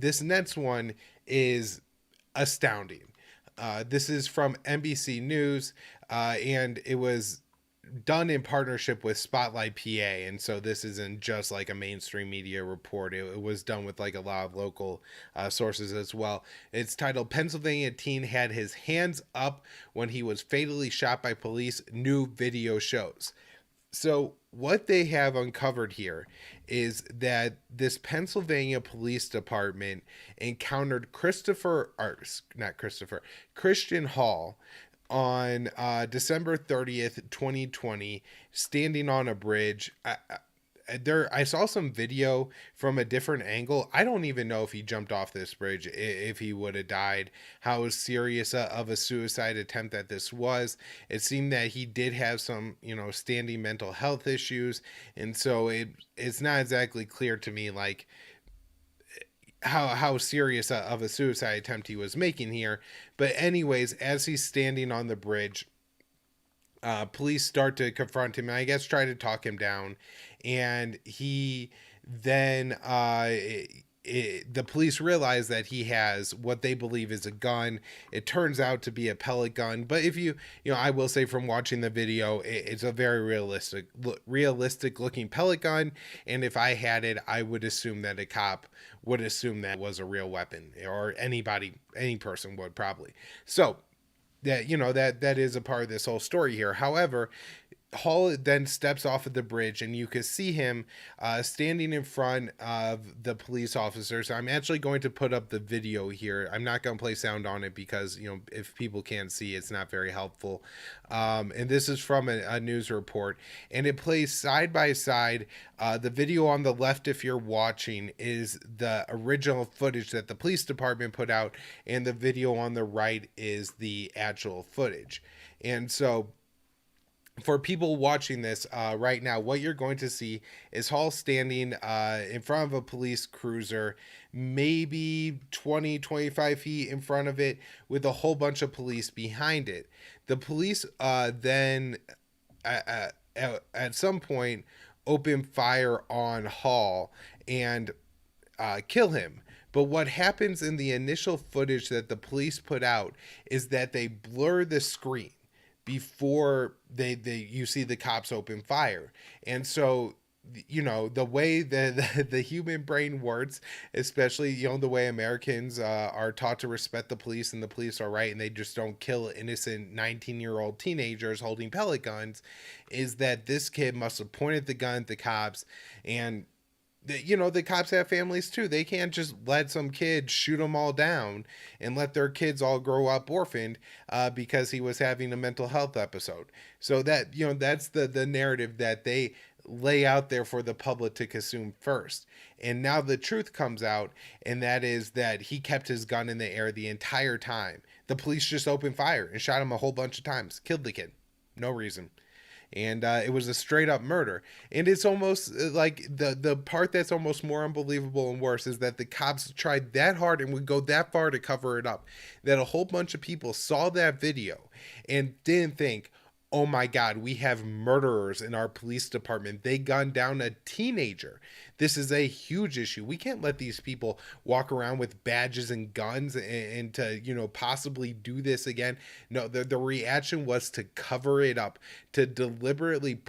this next one is astounding. This is from NBC News, and it was done in partnership with Spotlight PA, and so this isn't just like a mainstream media report. It was done with like a lot of local sources as well. It's titled "Pennsylvania Teen Had His Hands Up When He Was Fatally Shot by Police, New Video Shows." So what they have uncovered here is that this Pennsylvania Police Department encountered Christian Hall on December 30th, 2020, standing on a bridge. I saw some video from a different angle. I don't even know if he jumped off this bridge, if he would have died, how serious of a suicide attempt that this was. It seemed that he did have some, standing mental health issues. And so it's not exactly clear to me, like, how serious of a suicide attempt he was making here. But anyways, as he's standing on the bridge, police start to confront him and I guess try to talk him down. And he then, the police realize that he has what they believe is a gun. It turns out to be a pellet gun. But if I will say from watching the video, it's a very realistic looking pellet gun. And if I had it, I would assume that a cop would assume that was a real weapon, or any person would probably. So that is a part of this whole story here. However, Hall then steps off of the bridge, and you can see him standing in front of the police officers. I'm actually going to put up the video here. I'm not going to play sound on it because, if people can't see, it's not very helpful. And this is from a news report, and it plays side by side. The video on the left, if you're watching, is the original footage that the police department put out, and the video on the right is the actual footage. And so, for people watching this right now, what you're going to see is Hall standing in front of a police cruiser, maybe 20-25 feet in front of it, with a whole bunch of police behind it. The police then, at some point, open fire on Hall and kill him. But what happens in the initial footage that the police put out is that they blur the screen before you see the cops open fire. And so, the way the human brain works, especially, the way Americans are taught to respect the police, and the police are right, and they just don't kill innocent 19-year-old teenagers holding pellet guns, is that this kid must have pointed the gun at the cops. And the cops have families too. They can't just let some kid shoot them all down and let their kids all grow up orphaned because he was having a mental health episode. So that, that's the narrative that they lay out there for the public to consume first. And now the truth comes out, and that is that he kept his gun in the air the entire time. The police just opened fire and shot him a whole bunch of times, killed the kid. No reason. And it was a straight up murder. And it's almost like the part that's almost more unbelievable and worse is that the cops tried that hard and would go that far to cover it up, that a whole bunch of people saw that video and didn't think, oh my God, we have murderers in our police department. They gunned down a teenager. This is a huge issue. We can't let these people walk around with badges and guns and to, possibly do this again. No, the reaction was to cover it up, to deliberately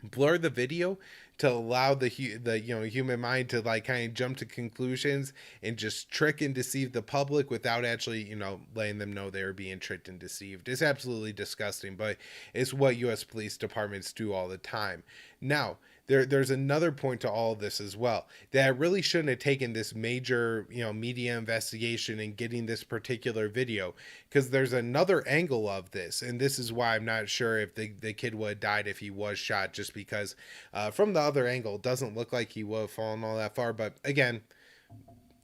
blur the video, to allow the human mind to like kind of jump to conclusions and just trick and deceive the public without actually letting them know they're being tricked and deceived. It's absolutely disgusting, but it's what U.S. police departments do all the time. Now, there's another point to all of this as well, that I really shouldn't have taken this major, media investigation and getting this particular video, because there's another angle of this. And this is why I'm not sure if the kid would have died if he was shot, just because from the other angle, it doesn't look like he would have fallen all that far. But again,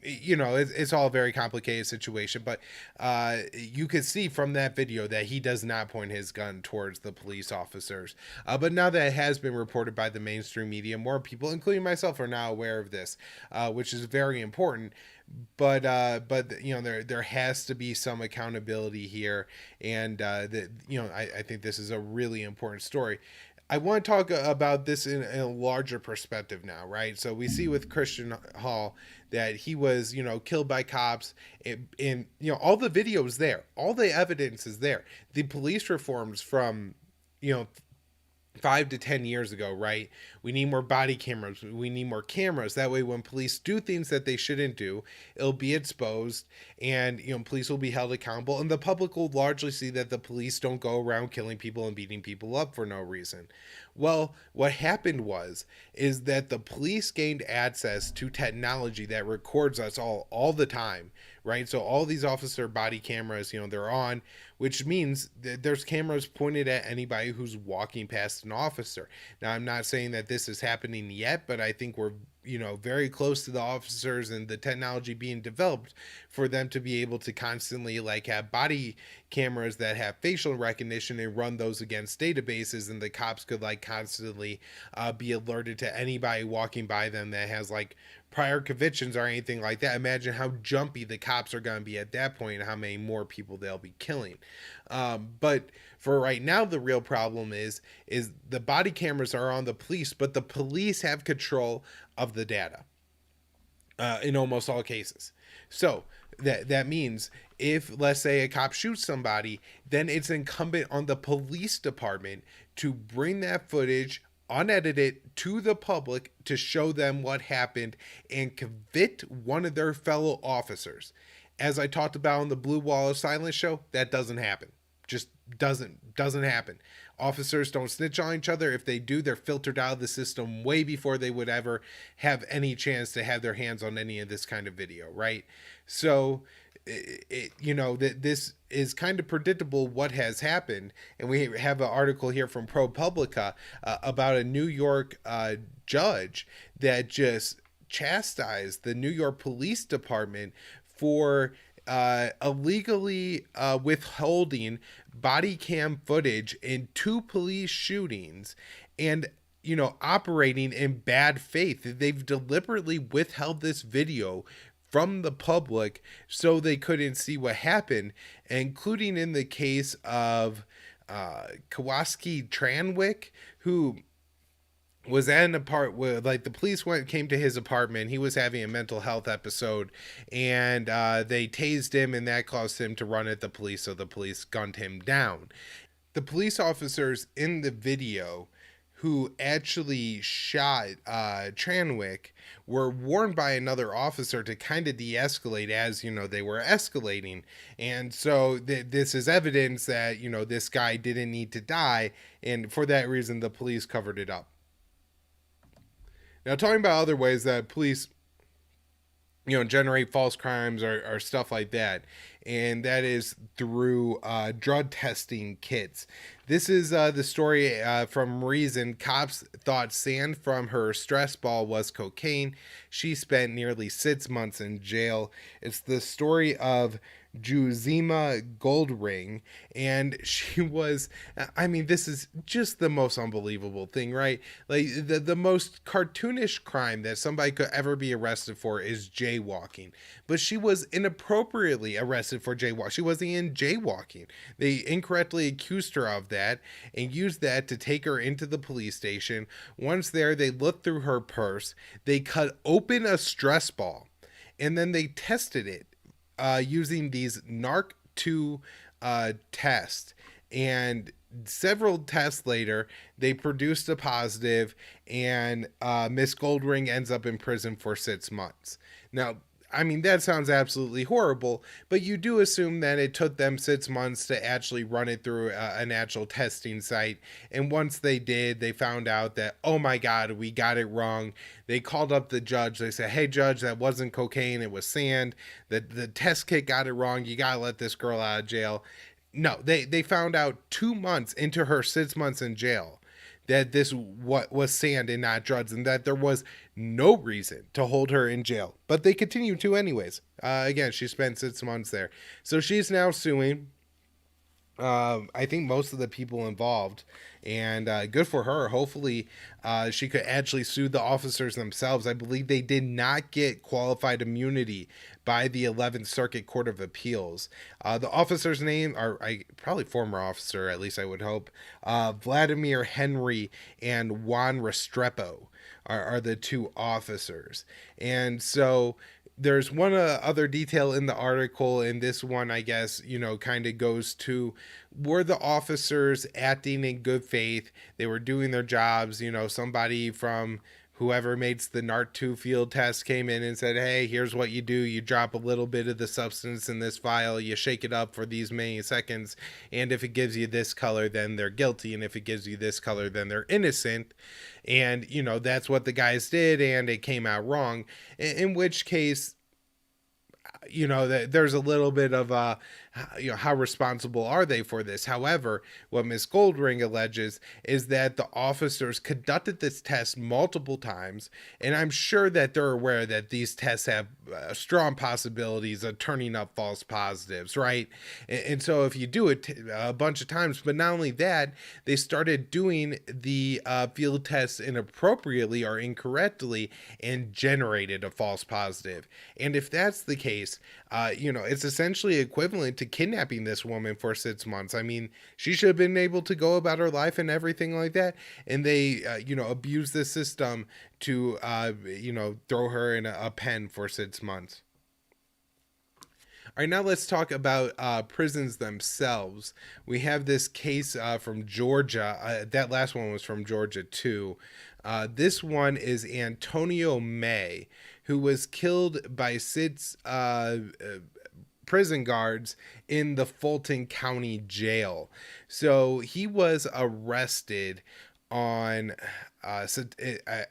it's all a very complicated situation, but you could see from that video that he does not point his gun towards the police officers. But now that it has been reported by the mainstream media, more people, including myself, are now aware of this, which is very important. But there has to be some accountability here, and I think this is a really important story. I want to talk about this in a larger perspective now, right? So we see with Christian Hall that he was, killed by cops, and all the videos there, all the evidence is there. The police reforms from, you know, 5 to 10 years ago, right? We need more body cameras. We need more cameras. That way, when police do things that they shouldn't do, it'll be exposed, and police will be held accountable, and the public will largely see that the police don't go around killing people and beating people up for no reason. Well, what happened is that the police gained access to technology that records us all the time, right? So all these officer body cameras, they're on, which means that there's cameras pointed at anybody who's walking past an officer. Now, I'm not saying that this is happening yet, but I think we're, very close to the officers and the technology being developed for them to be able to constantly have body cameras that have facial recognition and run those against databases, and the cops could constantly be alerted to anybody walking by them that has prior convictions or anything like that. Imagine how jumpy the cops are going to be at that point and how many more people they'll be killing. But for right now, the real problem is the body cameras are on the police, but the police have control of the data in almost all cases. So that means if, let's say, a cop shoots somebody, then it's incumbent on the police department to bring that footage unedited to the public to show them what happened and convict one of their fellow officers. As I talked about on the Blue Wall of Silence show, that doesn't happen. Just doesn't happen. Officers don't snitch on each other. If they do, they're filtered out of the system way before they would ever have any chance to have their hands on any of this kind of video, right? So this is kind of predictable what has happened. And we have an article here from ProPublica about a New York judge that just chastised the New York Police Department for illegally withholding body cam footage in 2 police shootings and operating in bad faith. They've deliberately withheld this video from the public so they couldn't see what happened, including in the case of Kowalski Tranwick, who was at an apartment where the police came to his apartment. He was having a mental health episode, and they tased him, and that caused him to run at the police, so the police gunned him down. The police officers in the video who actually shot Tranwick were warned by another officer to kind of de-escalate as, they were escalating. And so this is evidence that, this guy didn't need to die, and for that reason, the police covered it up. Now, talking about other ways that police, generate false crimes or stuff like that, and that is through drug testing kits. This is the story from Reason. Cops thought sand from her stress ball was cocaine. She spent nearly 6 months in jail. It's the story of Ju'zema Goldring, and she was, this is just the most unbelievable thing, right? The most cartoonish crime that somebody could ever be arrested for is jaywalking, but she was inappropriately arrested for jaywalking. She wasn't in jaywalking. They incorrectly accused her of that and used that to take her into the police station. Once there, they looked through her purse, they cut open a stress ball, and then they tested it using these NARC-2 tests, and several tests later, they produced a positive, and Miss Goldring ends up in prison for 6 months. Now, that sounds absolutely horrible, but you do assume that it took them 6 months to actually run it through an actual testing site. And once they did, they found out that, oh my God, we got it wrong. They called up the judge. They said, hey, judge, that wasn't cocaine. It was sand. The test kit got it wrong. You got to let this girl out of jail. No, they found out 2 months into her 6 months in jail that this what was sand and not drugs, and that there was no reason to hold her in jail. But they continued to anyways. Again, she spent 6 months there. So she's now suing I think most of the people involved, and good for her. Hopefully, she could actually sue the officers themselves. I believe they did not get qualified immunity by the 11th Circuit Court of Appeals. The officers' name are probably former officer, at least I would hope. Vladimir Henry and Juan Restrepo are the two officers, and so there's one other detail in the article, and this one, I guess, kind of goes to, were the officers acting in good faith? They were doing their jobs. Somebody from whoever makes the NART2 field test came in and said, hey, here's what you do. You drop a little bit of the substance in this vial, you shake it up for these many seconds, and if it gives you this color, then they're guilty, and if it gives you this color, then they're innocent. And, that's what the guys did, and it came out wrong. In which case, there's a little bit of how responsible are they for this? However, what Miss Goldring alleges is that the officers conducted this test multiple times, and I'm sure that they're aware that these tests have strong possibilities of turning up false positives, right? And so if you do it a bunch of times, but not only that, they started doing the field tests inappropriately or incorrectly and generated a false positive. And if that's the case, it's essentially equivalent to kidnapping this woman for 6 months. I mean, she should have been able to go about her life and everything like that. And they, abuse the system to, throw her in a pen for 6 months. All right, now let's talk about prisons themselves. We have this case from Georgia. That last one was from Georgia, too. This one is Antonio May, who was killed by 6 prison guards in the Fulton County Jail. So he was arrested on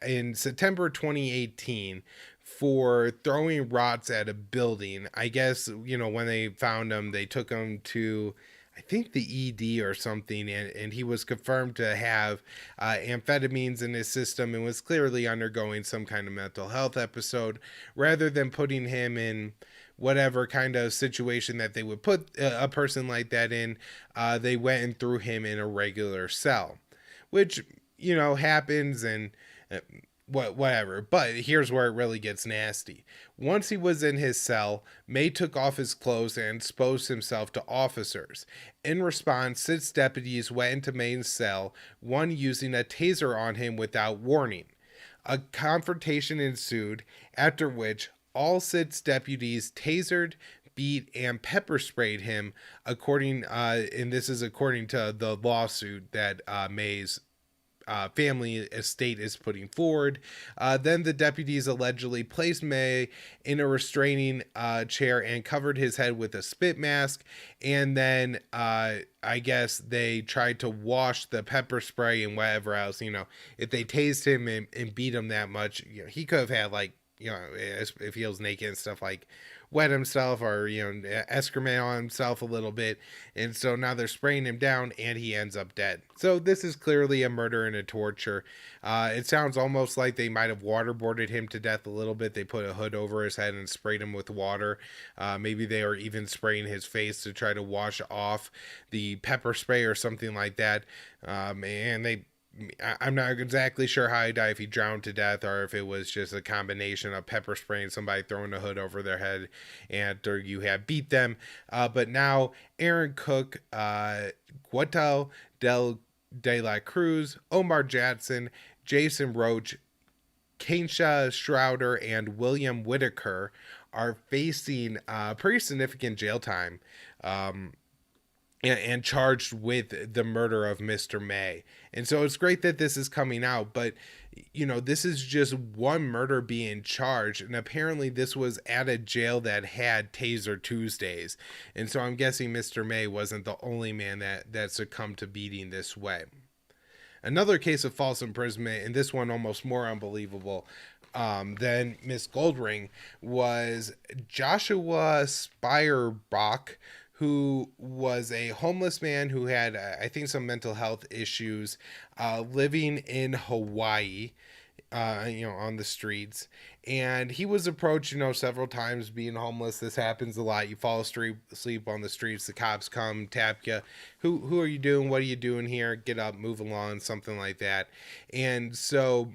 in September 2018 for throwing rocks at a building. I guess, when they found him, they took him to, I think, the ED or something, and he was confirmed to have amphetamines in his system and was clearly undergoing some kind of mental health episode. Rather than putting him in whatever kind of situation that they would put a person like that in, they went and threw him in a regular cell, which, happens, and whatever. But here's where it really gets nasty. Once he was in his cell, May took off his clothes and exposed himself to officers. In response, 6 deputies went into May's cell, one using a taser on him without warning. A confrontation ensued, after which all 6 deputies tasered, beat, and pepper sprayed him, and this is according to the lawsuit that May's family estate is putting forward. Then the deputies allegedly placed May in a restraining chair and covered his head with a spit mask. And then I guess they tried to wash the pepper spray and whatever else. If they tased him and beat him that much, he could have had if he was naked and stuff, wet himself or excrement on himself a little bit, and so now they're spraying him down and he ends up dead. So this is clearly a murder and a torture. It sounds almost like they might have waterboarded him to death a little bit. They put a hood over his head and sprayed him with water. Maybe they were even spraying his face to try to wash off the pepper spray or something like that. And I'm not exactly sure how he died, if he drowned to death or if it was just a combination of pepper spray and somebody throwing a hood over their head and or you have beat them. But now Aaron Cook, Guatel de la Cruz, Omar Jackson, Jason Roach, Keisha Schroeder, and William Whitaker are facing pretty significant jail time. And charged with the murder of Mr. May. And so it's great that this is coming out, but this is just one murder being charged, and apparently this was at a jail that had Taser Tuesdays. And so I'm guessing Mr. May wasn't the only man that succumbed to beating this way. Another case of false imprisonment, and this one almost more unbelievable than Miss Goldring, was Joshua Schmidtbach, who was a homeless man who had, I think, some mental health issues, living in Hawaii, on the streets. And he was approached, several times being homeless. This happens a lot. You fall asleep on the streets. The cops come, tap you. Who are you doing? What are you doing here? Get up, move along, something like that. And so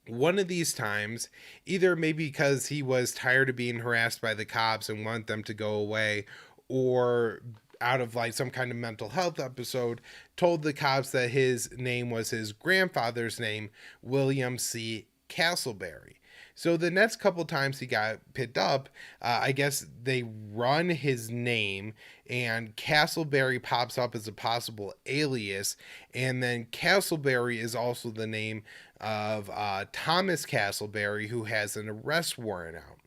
one of these times, either maybe because he was tired of being harassed by the cops and want them to go away, or out of like some kind of mental health episode, told the cops that his name was his grandfather's name, William C. Castleberry. So the next couple times he got picked up, I guess they run his name and Castleberry pops up as a possible alias. And then Castleberry is also the name of Thomas Castleberry, who has an arrest warrant out.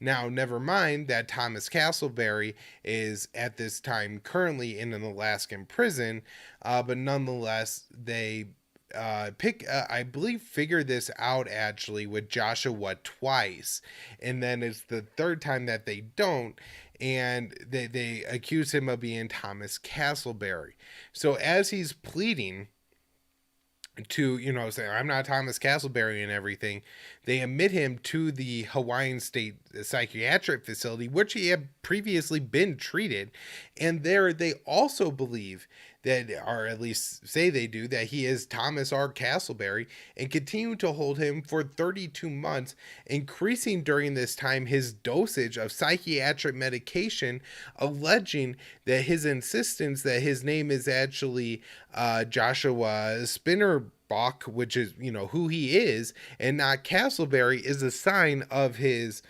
Now, never mind that Thomas Castleberry is at this time currently in an Alaskan prison, but nonetheless, they I believe, figure this out actually with Joshua twice, and then it's the third time that they don't, and they accuse him of being Thomas Castleberry. So as he's pleading to, say, I'm not Thomas Castleberry and everything, they admit him to the Hawaiian State Psychiatric Facility, which he had previously been treated. And there they also believe that, or at least say they do, that he is Thomas R. Castleberry, and continue to hold him for 32 months, increasing during this time his dosage of psychiatric medication, alleging that his insistence that his name is actually Joshua Schmidtbach, which is, who he is, and not Castleberry, is a sign of his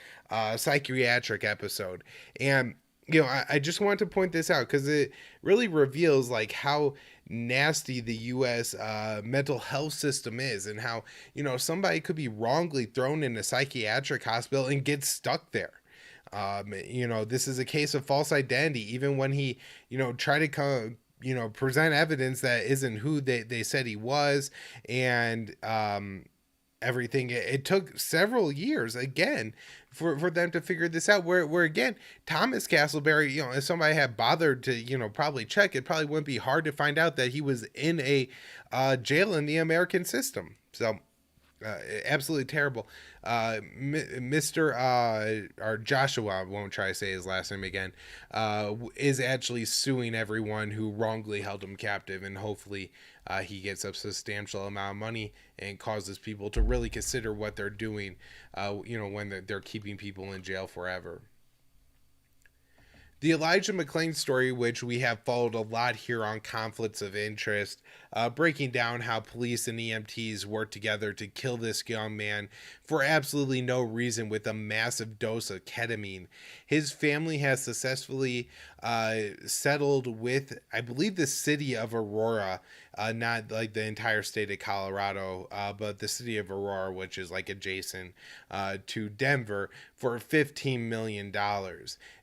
psychiatric episode. And I just want to point this out because it really reveals like how nasty the U.S. Mental health system is, and how, somebody could be wrongly thrown in a psychiatric hospital and get stuck there. This is a case of false identity, even when he, tried to come, present evidence that isn't who they said he was, and everything. It took several years again for them to figure this out, where again, Thomas Castleberry, if somebody had bothered to, probably check, it probably wouldn't be hard to find out that he was in a jail in the American system. So absolutely terrible. Mr. Or Joshua, I won't try to say his last name again, is actually suing everyone who wrongly held him captive, and hopefully he gets a substantial amount of money and causes people to really consider what they're doing, when they're keeping people in jail forever. The Elijah McClain story, which we have followed a lot here on Conflicts of Interest, breaking down how police and EMTs worked together to kill this young man for absolutely no reason with a massive dose of ketamine. His family has successfully settled with, I believe, the city of Aurora, not like the entire state of Colorado, but the city of Aurora, which is like adjacent to Denver, for $15 million.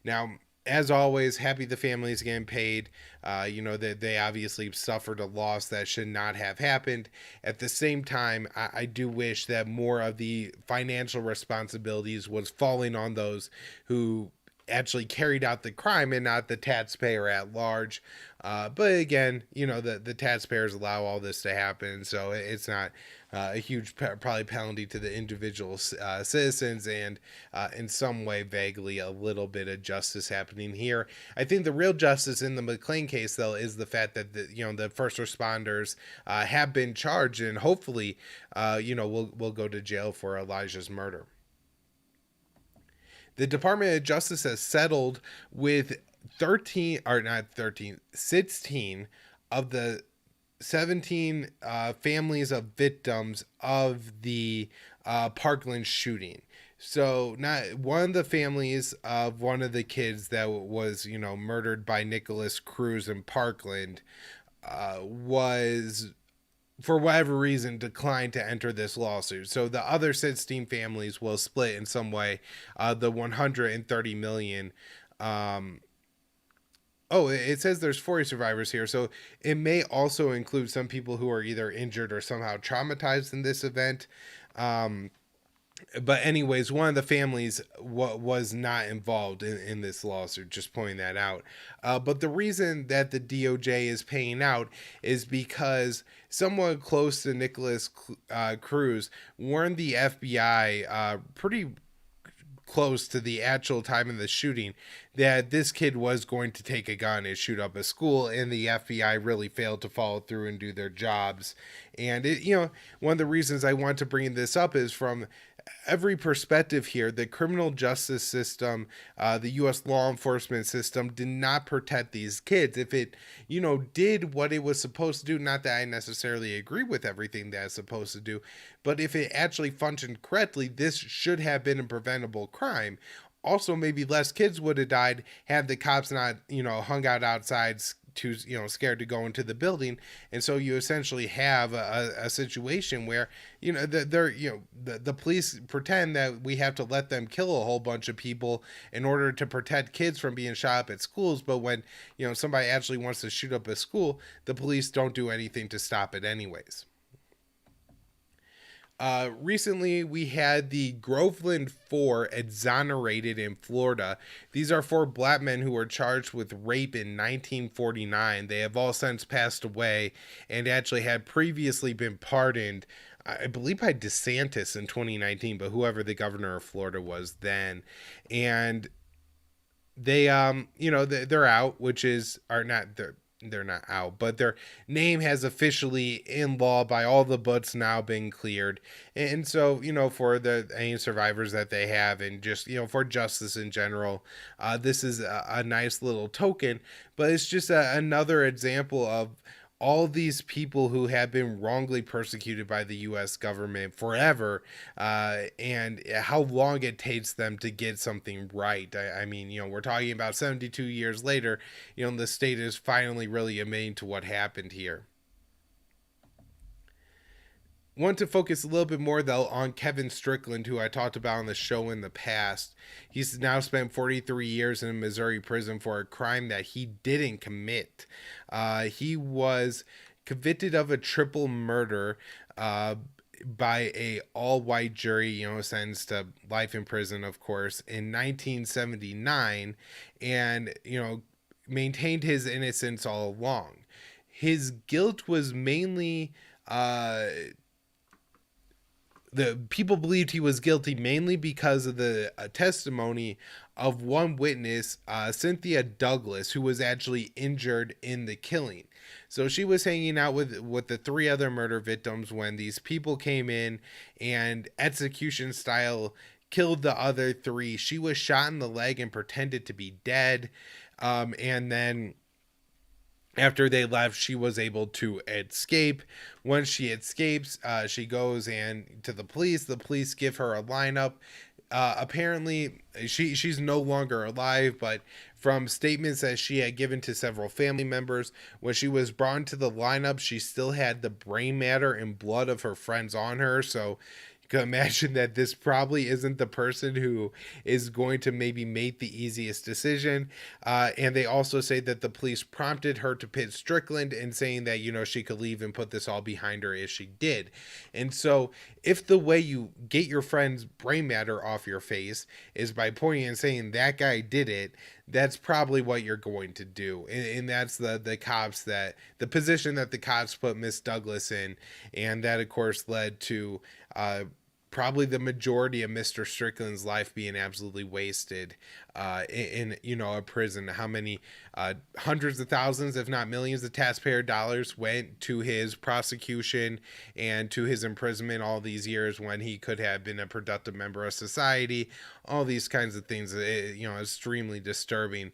Now, as always, happy the family is getting paid. That they obviously suffered a loss that should not have happened. At the same time, I do wish that more of the financial responsibilities was falling on those who actually carried out the crime and not the taxpayer at large. But again, the taxpayers allow all this to happen, so it's not a huge probably penalty to the individual citizens, and in some way vaguely a little bit of justice happening here. I think the real justice in the McClain case, though, is the fact that the first responders have been charged, and hopefully will go to jail for Elijah's murder. The Department of Justice has settled with 16 of the 17 families of victims of the Parkland shooting. So not one of the families of one of the kids that was, murdered by Nicholas Cruz in Parkland was, for whatever reason, declined to enter this lawsuit. So the other 16 families will split in some way the $130 million. It says there's 40 survivors here, so it may also include some people who are either injured or somehow traumatized in this event. But anyways, one of the families was not involved in this lawsuit, just pointing that out. But the reason that the DOJ is paying out is because someone close to Nicholas Cruz warned the FBI pretty close to the actual time of the shooting that this kid was going to take a gun and shoot up a school, and the FBI really failed to follow through and do their jobs. And one of the reasons I want to bring this up is from every perspective here. The criminal justice system, the U.S. law enforcement system did not protect these kids. If it, did what it was supposed to do, not that I necessarily agree with everything that it's supposed to do, but if it actually functioned correctly, this should have been a preventable crime. Also, maybe less kids would have died had the cops not, hung out outside too, scared to go into the building. And so you essentially have a situation where, the police pretend that we have to let them kill a whole bunch of people in order to protect kids from being shot up at schools. But when, somebody actually wants to shoot up a school, the police don't do anything to stop it anyways. Recently, we had the Groveland 4 exonerated in Florida. These are 4 black men who were charged with rape in 1949. They have all since passed away and actually had previously been pardoned, I believe, by DeSantis in 2019, but whoever the governor of Florida was then. And they, they're out, which is, are not, they're not out, but their name has officially in law by all the butts now been cleared. And so, for the any survivors that they have, and just, for justice in general, this is a nice little token. But it's just another example of all these people who have been wrongly persecuted by the U.S. government forever, and how long it takes them to get something right. I mean, we're talking about 72 years later, the state is finally really admitting to what happened here. Want to focus a little bit more, though, on Kevin Strickland, who I talked about on the show in the past. He's now spent 43 years in a Missouri prison for a crime that he didn't commit. He was convicted of a triple murder by a all-white jury, sentenced to life in prison, of course, in 1979, and, maintained his innocence all along. His guilt was mainly... the people believed he was guilty mainly because of the testimony of one witness, Cynthia Douglas, who was actually injured in the killing. So she was hanging out with the 3 other murder victims when these people came in and execution style killed the other 3. She was shot in the leg and pretended to be dead. And then after they left, she was able to escape. Once she escapes, she goes to the police. The police give her a lineup. Apparently, she's no longer alive, but from statements that she had given to several family members, when she was brought into the lineup, she still had the brain matter and blood of her friends on her. So you can imagine that this probably isn't the person who is going to maybe make the easiest decision. And they also say that the police prompted her to pit Strickland and saying that, she could leave and put this all behind her if she did. And so if the way you get your friend's brain matter off your face is by pointing and saying that guy did it, that's probably what you're going to do. And that's the cops, that the position that the cops put Miss Douglas in. And that, of course, led to probably the majority of Mr. Strickland's life being absolutely wasted in a prison. How many hundreds of thousands, if not millions, of taxpayer dollars went to his prosecution and to his imprisonment all these years when he could have been a productive member of society. All these kinds of things, extremely disturbing.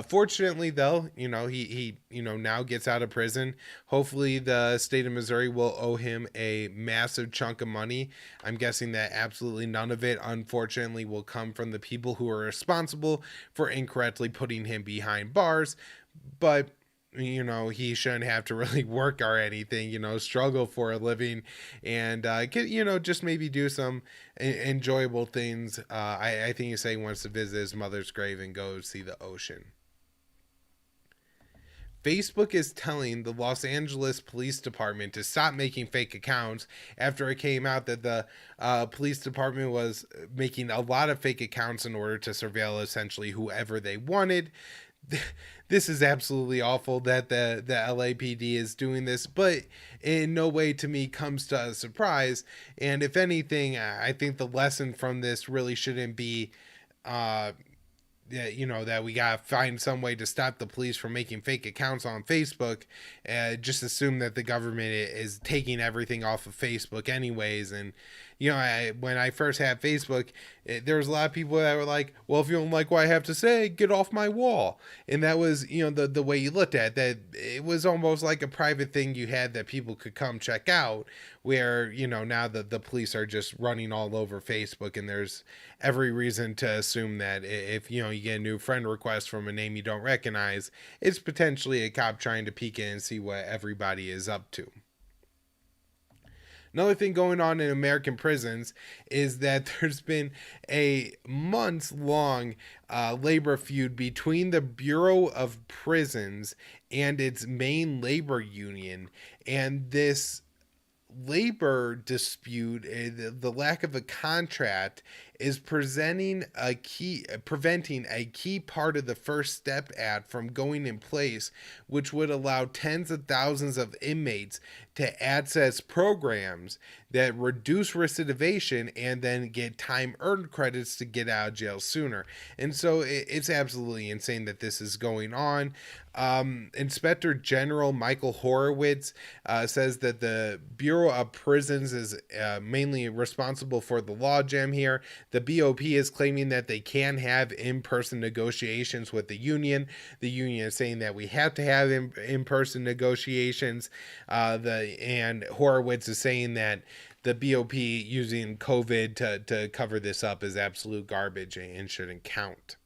Fortunately, though, he now gets out of prison. Hopefully the state of Missouri will owe him a massive chunk of money. I'm guessing that absolutely none of it, unfortunately, will come from the people who are responsible for incorrectly putting him behind bars. But he shouldn't have to really work or anything, struggle for a living, and just maybe do some enjoyable things. I think he said he wants to visit his mother's grave and go see the ocean. Facebook is telling the Los Angeles Police Department to stop making fake accounts after it came out that the police department was making a lot of fake accounts in order to surveil essentially whoever they wanted. This is absolutely awful that the LAPD is doing this, but in no way to me comes to a surprise. And if anything, I think the lesson from this really shouldn't be that we gotta find some way to stop the police from making fake accounts on Facebook. Just assume that the government is taking everything off of Facebook anyways. And when I first had Facebook, there was a lot of people that were like, well, if you don't like what I have to say, get off my wall. And that was, the way you looked at it, that it was almost like a private thing you had that people could come check out, where, now the police are just running all over Facebook. And there's every reason to assume that if, you get a new friend request from a name you don't recognize, it's potentially a cop trying to peek in and see what everybody is up to. Another thing going on in American prisons is that there's been a months-long labor feud between the Bureau of Prisons and its main labor union. And this labor dispute, the lack of a contract, is preventing a key part of the First Step Act from going in place, which would allow tens of thousands of inmates to access programs that reduce recidivation and then get time earned credits to get out of jail sooner. And so it's absolutely insane that this is going on. Inspector General Michael Horowitz says that the Bureau of Prisons is mainly responsible for the logjam here. The BOP is claiming that they can have in-person negotiations with the union. The union is saying that we have to have in-person negotiations. And Horowitz is saying that the BOP using COVID to cover this up is absolute garbage and shouldn't count.